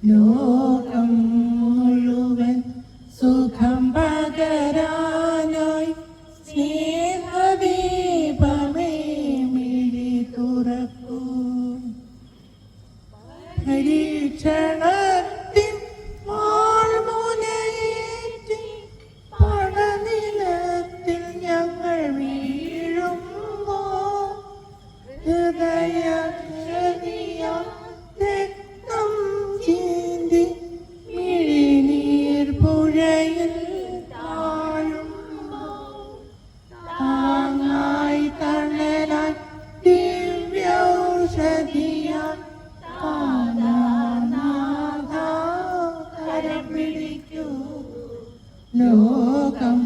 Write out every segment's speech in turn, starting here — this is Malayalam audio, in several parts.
ലോകം മുഴുവൻ സുഖം പകരാനായി സ്നേഹദീപമേ മിഴി തുറക്കൂ. പരീക്ഷണത്തിൻ വാൾമുനയേറ്റി പടനിലത്തിൽ ഞങ്ങൾ വീഴുമ്പോൾ ഹൃദയക്ഷതിയാൽ രക്തം ചീന്തി മിഴിനീർ പുഴയിൽ താഴുമ്പോൾ താങ്ങായി തണലായി ദിവ്യൗഷധിയാൽ കരം പിടിക്കൂ. ലോകം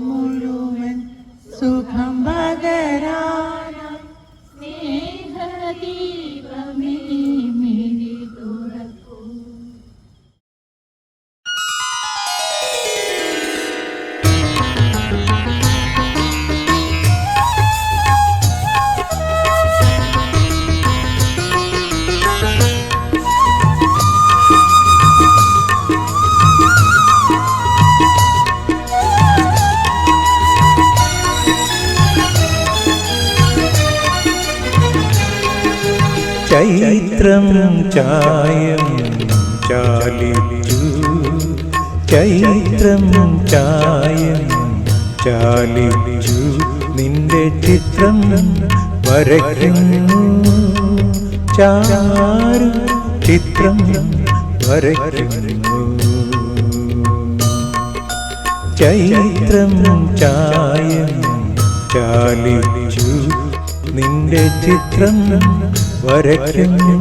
മുഴുവൻ സുഖം പകരാനായി സ്നേഹദീപമേ മിഴി തുറക്കൂ. ചൈത്രം ചായം ചാലിച്ചു, ചൈത്രം ചായം ചാലിച്ചു, നിന്റെ ചിത്രം വരയ്ക്കുന്നു, ചാരു ചിത്രം വരയ്ക്കുന്നു. ചൈത്രം ചായം ചാലിച്ചു, നിന്റെ ചിത്രം വരയ്ക്കുന്നു.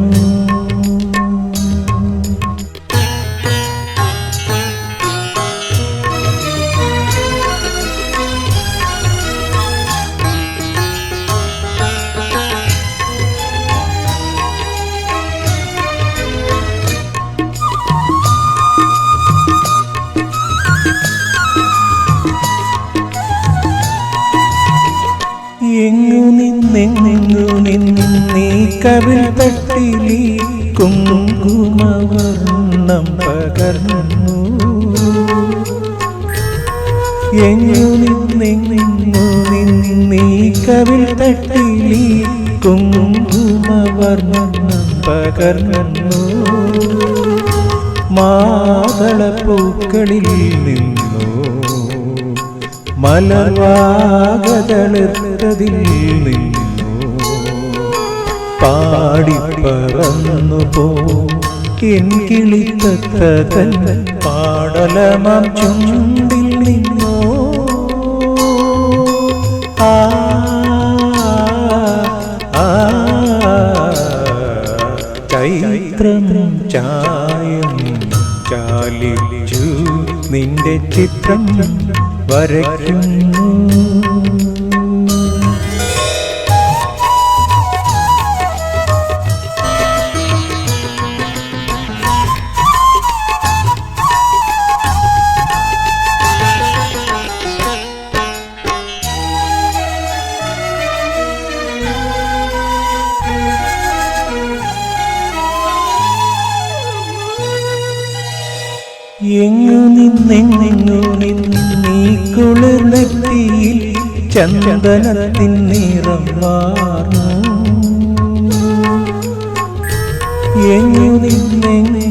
എങ്ങു നിന്നീ കവിൾ തട്ടിലീ കുങ്കുമവർണ്ണം പകർന്നു. എങ്ങു നിന്നീ കവിൾ തട്ടിലീ കുങ്കുമവർണ്ണം പകർന്നു. മാതളപ്പൂക്കളിൽ നിന്നു മലർവാകതളിർത്തതിൽ നിന്നു പാടിപ്പറന്നു പോ എൻ കിളിത്തത്തൻ പാടലമാം ചുണ്ടിൽ നിന്നോ. ആ ചൈത്രം ചായം ചാലിച്ചു, നിന്റെ ചിത്രം വരയ്ക്കുന്നു. എങ്ങു നിന്നീ കുളിർനെറ്റിയിൽ ചന്ദനത്തിൻ നിറം വാർന്നു. എങ്ങു നിന്നീ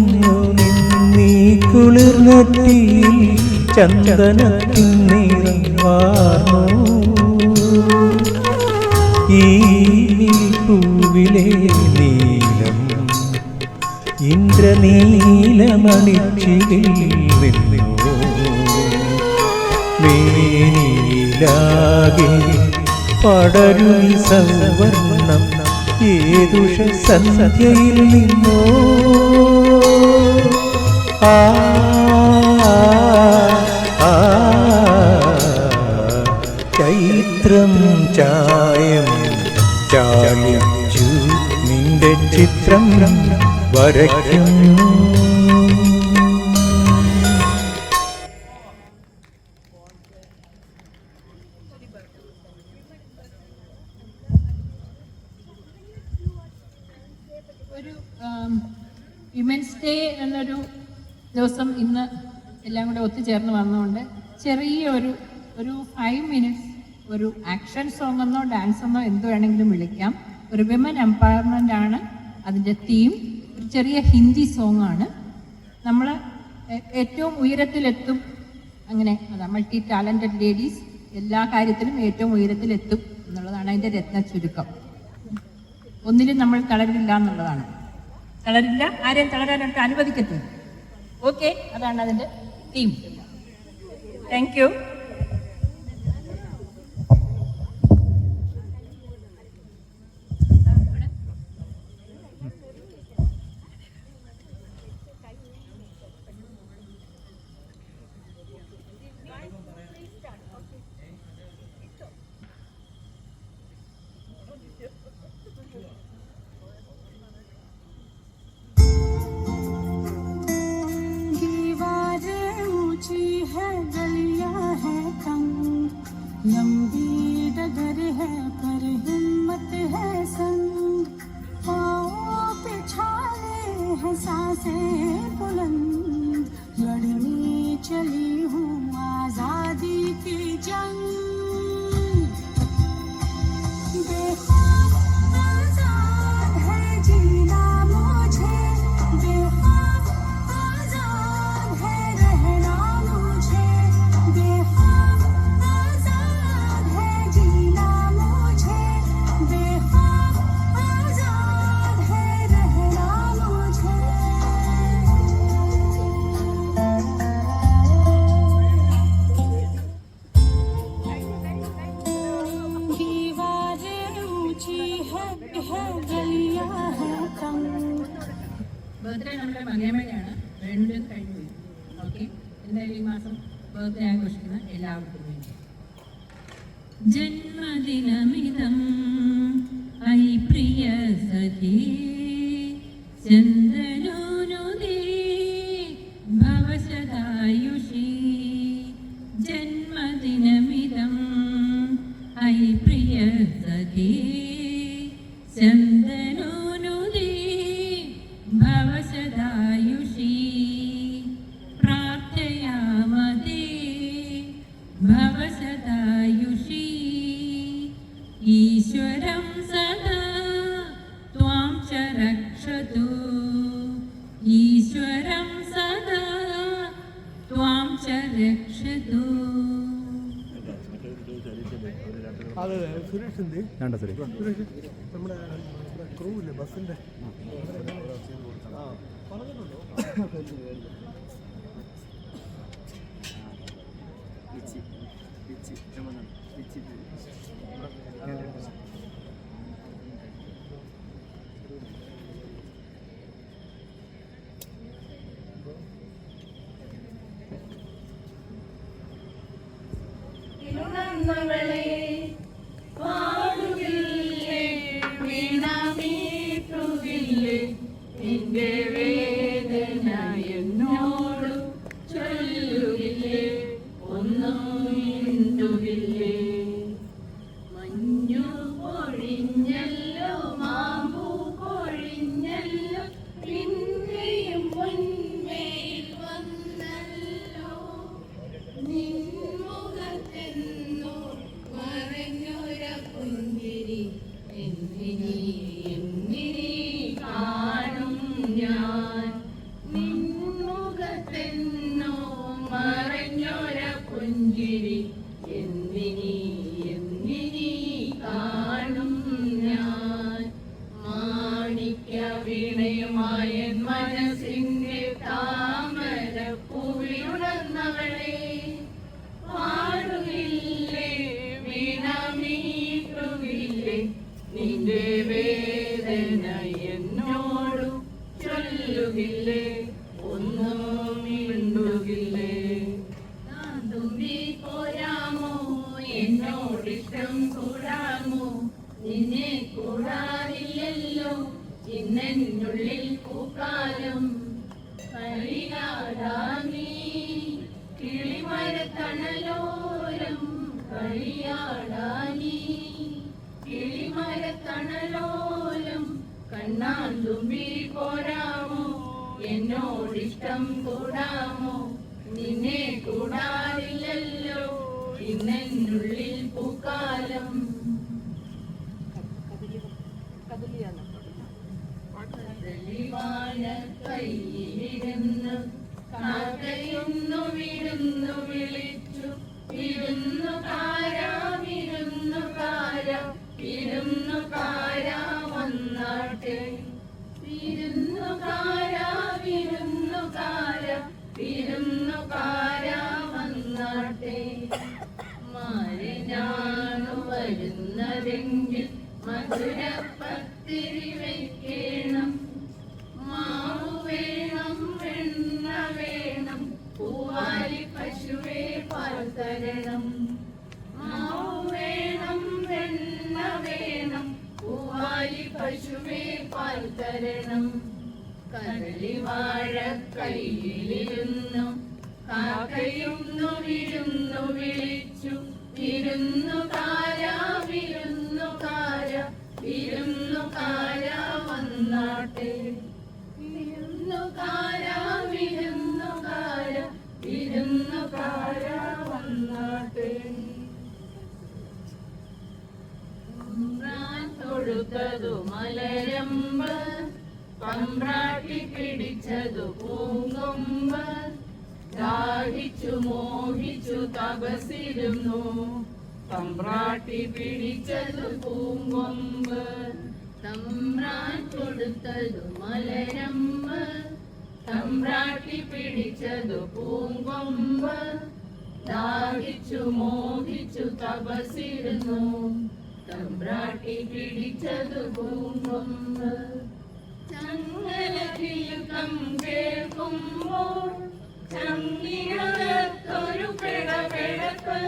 കുളിർനെറ്റിയിൽ ചന്ദനത്തിൻ നിറം വാർന്നു. ഈ പൂവിലെ നീലം ഇന്ദ്രനീലമണിച്ചിലിൽ നിന്നു. മേനിയിലാകെ പടരുമി സവർണം ഏതുഷ സന്ധ്യയിൽ നിന്നോ. ആ ചൈത്രം ചായം ചാലിച്ചു, നിന്റെ ചിത്രം വരയ്ക്കുന്നു. women വിമൻസ് ഡേ എന്നൊരു ദിവസം ഇന്ന് എല്ലാം കൂടെ ഒത്തുചേർന്ന് വന്നുകൊണ്ട് ചെറിയ ഒരു 5 minutes ഒരു ആക്ഷൻ സോങ് എന്നോ ഡാൻസ് എന്നോ എന്ത് വേണമെങ്കിലും വിളിക്കാം. ഒരു വിമൻ എംപവർമെൻ്റ് ആണ് അതിൻ്റെ തീം. ഒരു ചെറിയ ഹിന്ദി സോങ് ആണ്. നമ്മൾ ഏറ്റവും ഉയരത്തിലെത്തും, അങ്ങനെ അതാണ് മൾട്ടി ടാലൻറ്റഡ് ലേഡീസ് എല്ലാ കാര്യത്തിലും ഏറ്റവും ഉയരത്തിലെത്തും എന്നുള്ളതാണ് അതിൻ്റെ രത്ന ചുരുക്കം. ഒന്നിലും നമ്മൾ തളരില്ല എന്നുള്ളതാണ്. തളരില്ല, ആരെയും തളരാനൊക്കെ അനുവദിക്കട്ടെ. ഓക്കെ, അതാണ് അതിൻ്റെ തീം. Thank you. लंबी डगर है पर हिम्मत है संग, पाँव पे छाले हैं सांसें बुलंद, लड़ने चली हूँ आजादी की जंग। बेखौफ आजाद है जीना मुझे, बेखौफ आजाद है रहना मुझे, बेखौफ आजाद है जीना मुझे, बेखौफ आजाद है रहना मुझे। दीवारें ऊंची है गलियां है तंग। ബർത്ത്ഡേ നമ്മുടെ മലയാളിയാണ്. വേണ്ടത് കഴിഞ്ഞു. ഓക്കെ, എന്തായാലും ഈ മാസം ബർത്ത്ഡേ ആഘോഷിക്കുന്ന എല്ലാവർക്കും വേണ്ടി ജന്മദിനമിതം ഐ പ്രിയ സഖി ചന്ദനോനുദേ ഭവസദായുഷി. ജന്മദിനമിതം ഐ പ്രിയ സഖി ചന്ദനോനുദേ ഭവസദായുഷി. പ്രാർത്ഥയാമതേ ഭവസദായുഷി. ഈശ്വരം സദാ ത്വാം ച രക്ഷതു, ഈശ്വരം സദാ ത്വാം ച രക്ഷതു. അത് സുരേഷിൻ്റെ വേണ്ട സുരേഷ്. സുരേഷ് നമ്മുടെ ക്രൂ ഇല്ലേ ബസ്സിൻ്റെ പറഞ്ഞിട്ടുണ്ടോ? തിരുനന്മകളെ പാടുകില്ലേ, വീണമീട്ടുകില്ലേ, നിന്റെ വേദന എന്നോട് ചൊല്ലുകില്ലേ, ഒന്നും മിണ്ടുകില്ലേ. മഞ്ഞു പൊഴിഞ്ഞല്ലോ, മാമ്പൂ പൊഴിഞ്ഞല്ലോ, പിന്നെയും പൊന്മേൽ വന്നല്ലോ. നിൻമുഖത്തെന്നോ മറഞ്ഞൊര പുഞ്ചിരി, എന്തിനീ എന്തിനീ കാണും ഞാൻ. നിൻമുഖത്തെന്നോ മറഞ്ഞൊര പുഞ്ചിരി, എന്തിനീ എന്തിനീ കാണും ഞാൻ. മാണിക്യ വീണയുമായ മനസ്സിന്റെ താമര പൂവിലുണർന്നവളെ, പാടുകില്ലേ, വീണമീട്ടുകില്ലേ, നിന്റെ വേദന എന്നോട് ചൊല്ലുകില്ലേ, ഒന്നും മിണ്ടുകില്ലേ. തുമ്പി പോരാമോ, എന്നോടിഷ്ടം കൂടാമോ, നിന്നെ കൂടാതില്ലല്ലോ ഇന്നെന്നുള്ളിൽ പൂക്കാലം. കളിയാടാമീ കിളിമരത്തണലോരം, കളിയാടാനീ കിളിമരത്തണലോരം. കണ്ണാൻ തുമ്പി പോരാമോ, എന്നോടിഷ്ടം കൂടാമോ നിന്നെ കൂടാറില്ലല്ലോ ഇന്നെന്നുള്ളിൽ പൂക്കാലം വാഴ കയ്യിലിരുന്ന് കാക്കയൊന്നു വിരുന്നു വിളിച്ചു വിരുന്നുകാര വന്നാട്ടെ വിരുന്നുകാര വന്നാട്ടെ മാറിനാണു വരുന്നതെങ്കിൽ മധുരപ്പത്തിരി വയ്ക്കണം മാവു വേണം വെണ്ണ വേണം പൂവാലി പശുവേ പാൽ തരണം മാവു വേണം വെണ്ണ വേണം പൂവാലി പശുവേ പാൽ തരണം കദളി വാഴ കയ്യിലിരുന്നു കാക്കയൊന്നു വിരുന്നു വിളിച്ചു വിരുന്നുകാര വന്നാട്ടെ വിരുന്നുകാര വന്നാട്ടെ തൊഴുത്തതു മലരമ്പ് പമ്പ്രാട്ടി പിടിച്ചതു പൂങ്കൊമ്പ് ദാഹിച്ചു മോഹിച്ചു തപസിരുന്നു തമ്പ്രാട്ടി പിടിച്ചതു പൂങ്കൊമ്പ് തമ്പ്രാൻ കൊടുത്തതു മലരമ്പ് തമ്പ്രാട്ടി പിടിച്ചതു പൂങ്കൊമ്പ് ദാഹിച്ചു മോഹിച്ചു തപസിരുന്നു തമ്പ്രാട്ടി പിടിച്ചതു പൂങ്കൊമ്പ് ചങ്ങലകിലുക്കം കേൾക്കുമ്പോൾ ചങ്ങിനകത്തൊരു പിടപിടപ്പ്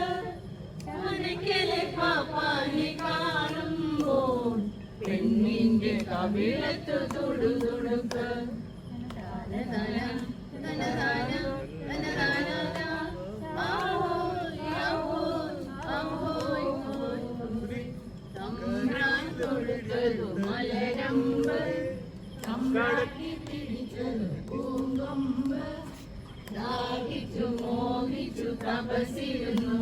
ചനക്കിലെ പാപ്പാനെ കാണുമ്പോൾ പെണ്ണിന്റെ കവിളത്തു തുടുതുടുപ്പ് തമ്പ്രാൻ കൊടുത്തതു മലരമ്പ് തമ്പ്രാട്ടി പിടിച്ചതു പൂങ്കൊമ്പ് ദാഹിച്ചു മോഹിച്ചു തപസിരുന്നു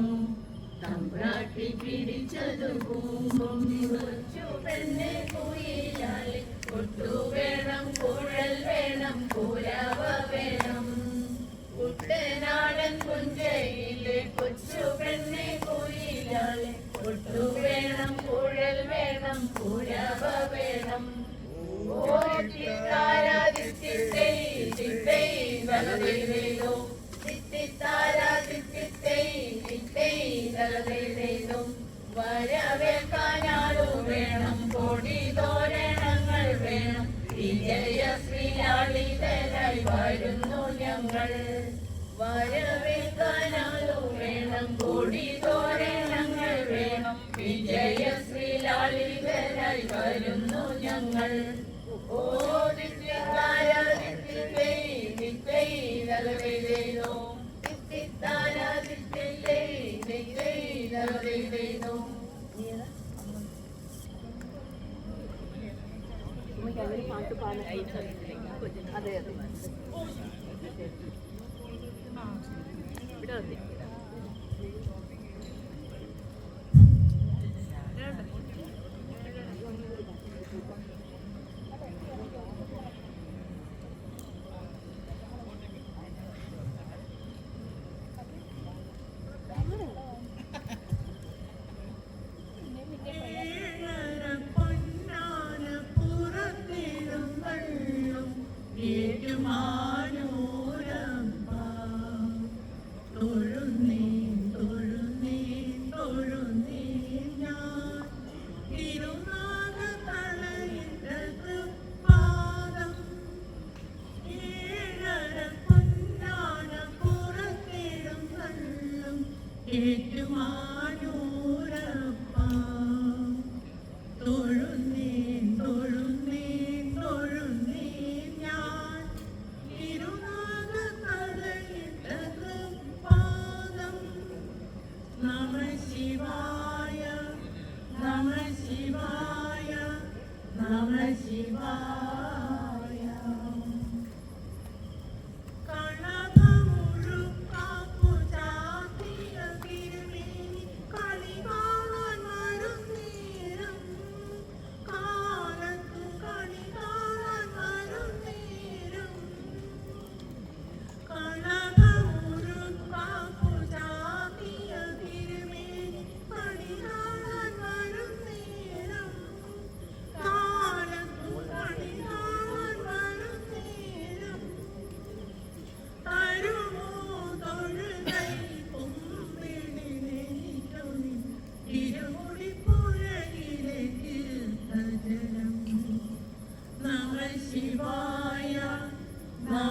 തമ്പ്രാട്ടി പിടിച്ചതു പൂങ്കൊമ്പ് പെണ്ണെ കുയിലാളി കൊട്ടു വേണം കുഴൽ വേണം കുരവ വേണം കുട്ടനാടൻ പുഞ്ചയിലെ കൊച്ചു പെണ്ണെ കുയിലാളി കൊട്ടു വേണം കുഴൽ വേണം കുരവ വേണം വരവേൽക്കാനാളു വേണം കൊടി തോരണങ്ങൾ വേണം വിജയശ്രീലാളിതരായി വരുന്നു ഞങ്ങൾ വരവേൽക്കാനാളു വേണം കൊടി തോരണങ്ങൾ വേണം വിജയശ്രീലാളിതരായി വരുന്നു ഞങ്ങൾ ഓ ദിത്തിത്താര ദിത്തിത്തൈ ദിത്തൈ ദലവേലേനോ ദിത്തിത്താര ദിത്തിത്തൈ ദിത്തൈ ദലവേലേനോ പാട്ട് പാടാൻ അതെ അതെ ഇവിടെ വന്നേ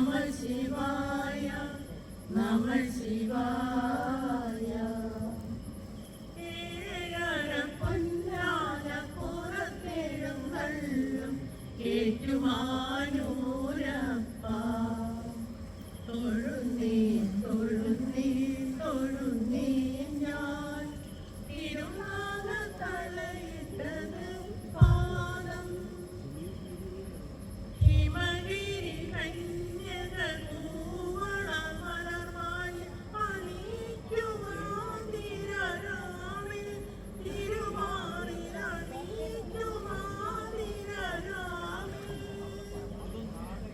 നമഃ ശിവായ നമഃ ശിവായ ഏഴര പൊന്നാന പുറത്തെഴുന്നള്ളും ഏറ്റുമാനൂരപ്പ തൊഴുന്നേ തൊഴുന്നേ തൊഴുന്നേ ഞാൻ തിരുനാഗ തലയിട്ടത് പാദം ഹിമഗിരി കന്യക കൂവള മലർമായി അണിക്കുമാതിരാവിൽ തിരുമാറിലണിക്കുമാതിരാവിൽ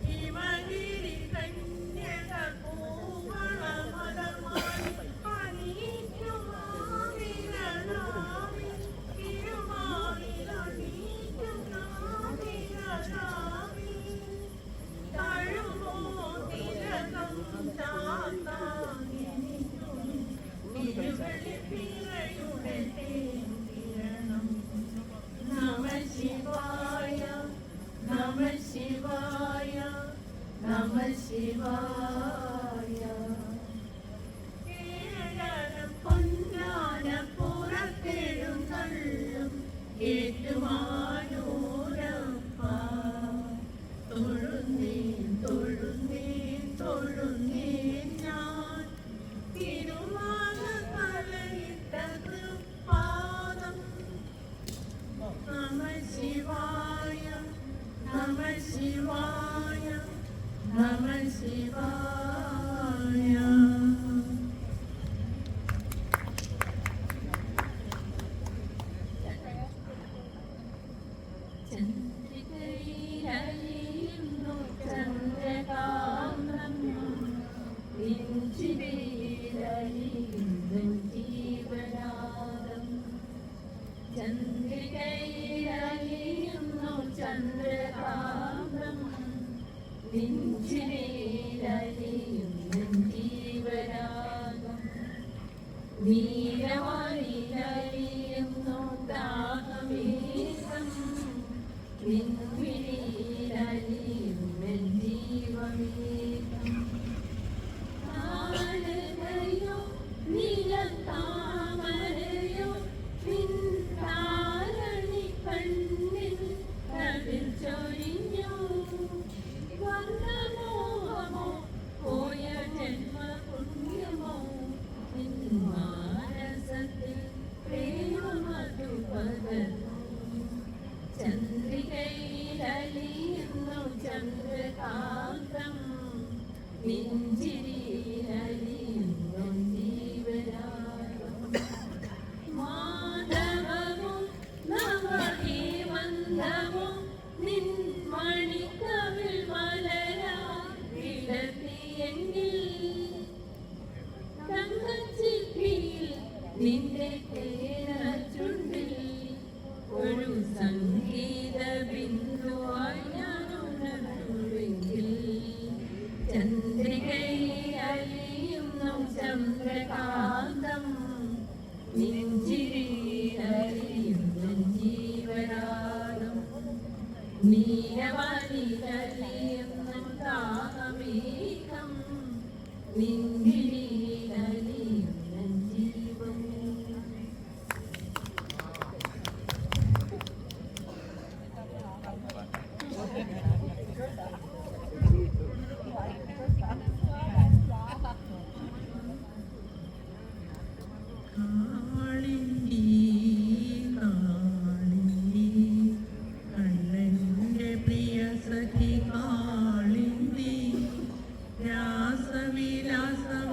ഹിമഗിരി കന്യക കൂവള മലർമായി അണിക്കുമാതിരാവിൽ തിരുമാറിലണിക്കുമാതിരാവിൽ തഴുമോ തിലകം ചാത്താനിനിക്കും തിരുവള്ളിപ്പിഴയുടെ തേന്തിരണം നമഃ ശിവായ നമഃ ശിവായ നമഃ ശിവായ ഏഴരം പൊന്നാന പുറത്തെഴുന്നള്ളും ഏറ്റുമാനൂരപ്പ തൊഴുന്നേ തൊഴുന്നേ തൊഴുന്നേ ഞാൻ തിരുമാല തലയിട്ടത് പാദം നമഃ ശിവായ നമഃ ശിവായ നമഃ ശിവായ ചന്ദ്രികയിലലിയുന്നു ചന്ദ്രകാന്തം നെഞ്ചിലലിയുന്നു ജീവനാദം ചന്ദ്രികയിലലിയുന്നു ചന്ദ്രകാന്തം നെഞ്ചിലലിയുന്നു ജീവനാദം നീലവാനിലലിയുന്നു ദാഹമേകം നിൻവിഴിയിലലിയുന്നു ജീവമേകം താരകയോ നീലത്താമരയോ നിൻ താരണി കണ്ണിൽ കവിൾ ചൊരിഞ്ഞു വന്നമോഹമോ പോയ ജന്മപുണ്യമോ നിൻ മാനസത്തിൽ പ്രേമമധു പകർന്നു ചന്ദ്രികയിലലിയുന്നു ചന്ദ്രകാന്തം നെഞ്ചിരിയിലലിയുന്നു ജീവനാദം മാധവമോ നവഹേമന്തമോ നിൻ മണിക്കവിൾ മലരാ വിടർത്തിയെങ്കിൽ തങ്കച്ചിപ്പിയിൽ നിന്റെ തേനച്ചുണ്ടിൽ ഒരു സംഗീത ബിന്ദുവായി ഞാനുണർന്നുവെങ്കിൽ ചന്ദ്രികയിലലിയുന്നു ചന്ദ്രകാന്തം നെഞ്ചിരിയിലലിയുന്നു ജീവനാദം നീലവാനിലലിയുന്നു ദാഹമേകം നിൻവിഴിയിലലിയുന്നു ജീവമേകം കാളിന്തി കാളിന്തി കണ്ണന്റെ പ്രിയ സഖി കാളിന്തി രാസവിലാസവ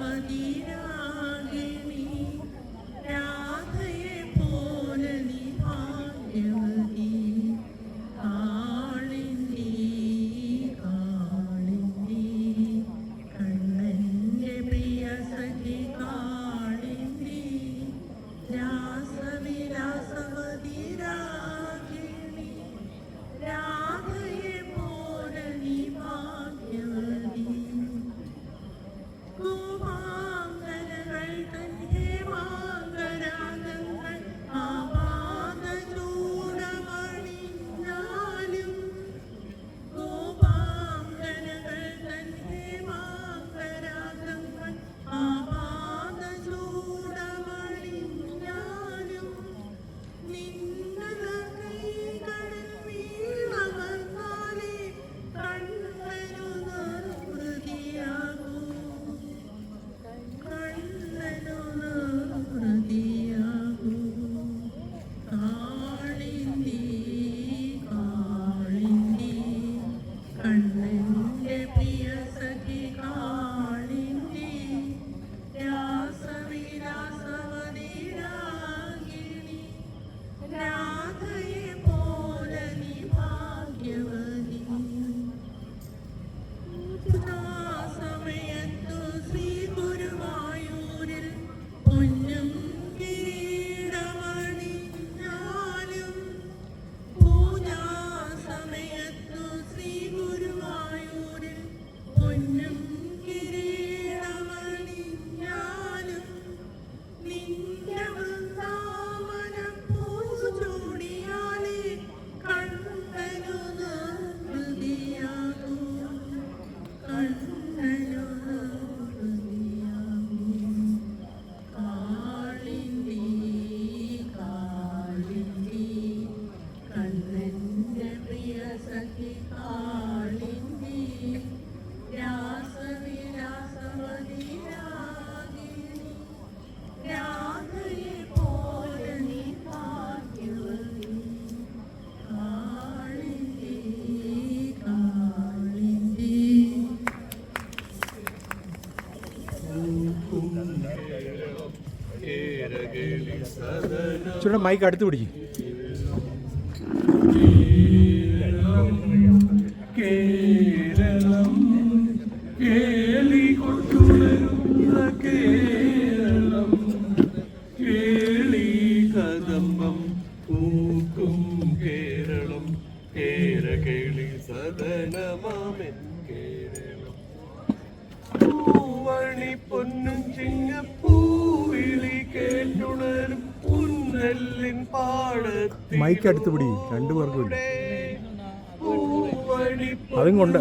ഇച്ചിരി മൈക്ക് അടുത്ത് പിടിക്കും. കേരളം കേളി കൊട്ടുണരുന്ന കേരളം കേളി കദംബം പൂക്കും കേരളം കേരകേളി സദനമാമൻ കേരളം പൂവണി പൊന്നും ചിങ്ങപ്പൂവിളി കേട്ടുണരും പുന്നല്ലിൻ പാടത്തിൽ മൈക്ക് അടുത്ത് പിടിക്കും, രണ്ടുപേർക്കും ഇല്ല. അതും കൊണ്ട്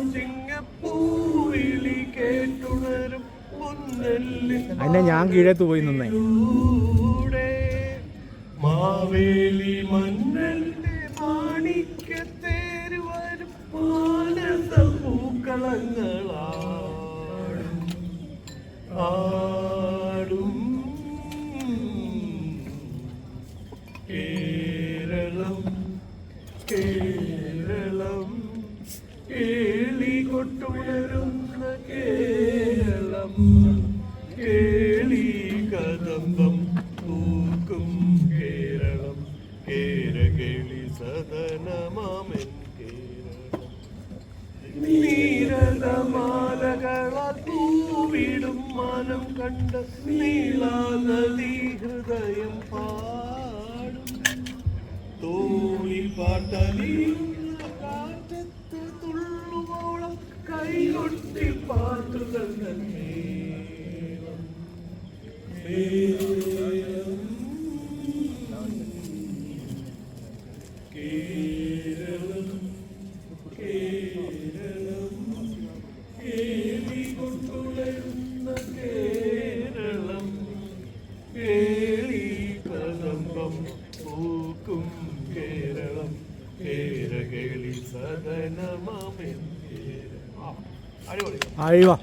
അതിനെ ഞാൻ കീഴത്ത് പോയി നിന്നേ. മാവേലി മന്നന്റെ മാണിക്കത്തേരുവരും മാനസ പൂക്കളങ്ങളാടും ആടും കേരളം കേരളം കേളി കൊട്ടുണരുന്ന കേരളം കേളി കദംബം പൂക്കും കേരളം കേരകേളി സദനമാമൻ കേരളം നീരതമാലകളാൽ പൂവിടും മാനം കണ്ട നീളാനദീ ഹൃദയം പാടും തോണി പാട്ടലിയുന്ന കാറ്റത്ത് തുള്ളുവോളം കൈകൊട്ടി പാട്ടുകൾ മേളം മേളം കേരളം കേരളം കേളി കൊണ്ടുളരുന്ന കേരളം കേളി കദംബം പൂക്കും കേരളം കേരകേളി സദനമാമൻ കേരളം. അടിപൊളി. ആയി വാ.